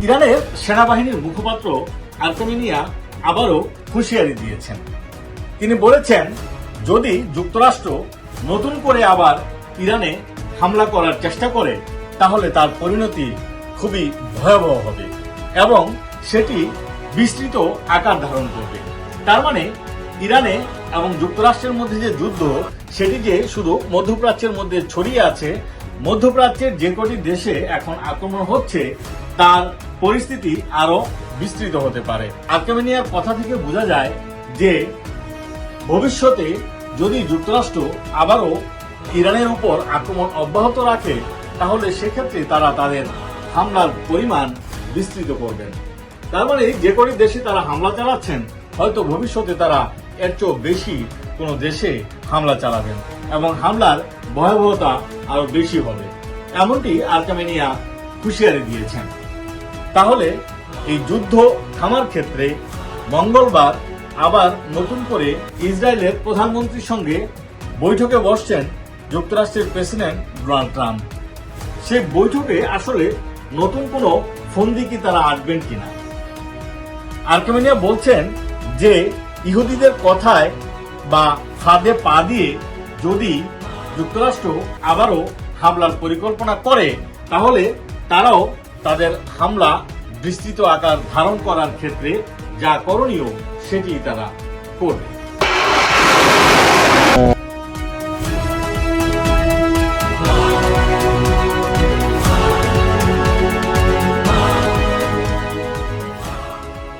ইরানের সেনাবাহিনীর মুখপাত্র আর্কামেনিয়া আবারও হুঁশিয়ারি দিয়েছেন। তিনি বলেছেন, যদি যুক্তরাষ্ট্র নতুন করে আবার ইরানে হামলা করার চেষ্টা করে তাহলে তার পরিণতি খুবই ভয়াবহ হবে এবং সেটি বিস্তৃত আকার ধারণ করবে। তার মানে ইরানে এবং যুক্তরাষ্ট্রের মধ্যে যে যুদ্ধ, সেটি যে শুধু মধ্যপ্রাচ্যের মধ্যে ছড়িয়ে আছে, মধ্যপ্রাচ্যের যে কটি দেশে এখন আক্রমণ হচ্ছে তার পরিস্থিতি আরো বিস্তৃত হতে পারে। আর্কামেনিয়ার কথা থেকে বোঝা যায় যে ভবিষ্যতে যদি যুক্তরাষ্ট্র আবারও ইরানের উপর আক্রমণ অব্যাহত রাখে তাহলে সেক্ষেত্রে তারা তাদের হামলার পরিমাণ বিস্তৃত করবেন। তার মানে যে কটি দেশে তারা হামলা চালাচ্ছেন হয়তো ভবিষ্যতে তারা এর চেয়েও বেশি কোনো দেশে হামলা চালাবেন এবং হামলার ভয়াবহতা আরো বেশি হবে, এমনটি আর্কামেনিয়া হুঁশিয়ারি দিয়েছেন। তাহলে এই যুদ্ধ থামার ক্ষেত্রে মঙ্গলবার আবার নতুন করে ইসরায়েলের প্রধানমন্ত্রীর সঙ্গে বৈঠকে বসছেন যুক্তরাষ্ট্রের প্রেসিডেন্ট ডোনাল্ড ট্রাম্প। সেই বৈঠকে আসলে নতুন কোনো ফন্দি কি তারা আঁটবেন কিনা। আর্কামেনিয়া বলছেন যে ইহুদিদের কথায় বা ফাঁদে পা দিয়ে যদি যুক্তরাষ্ট্র আবারও হামলার পরিকল্পনা করে তাহলে তারাও তাদের হামলা বিস্তৃত আকার ধারণ করার ক্ষেত্রে যা করণীয় সেটি তারা করবে।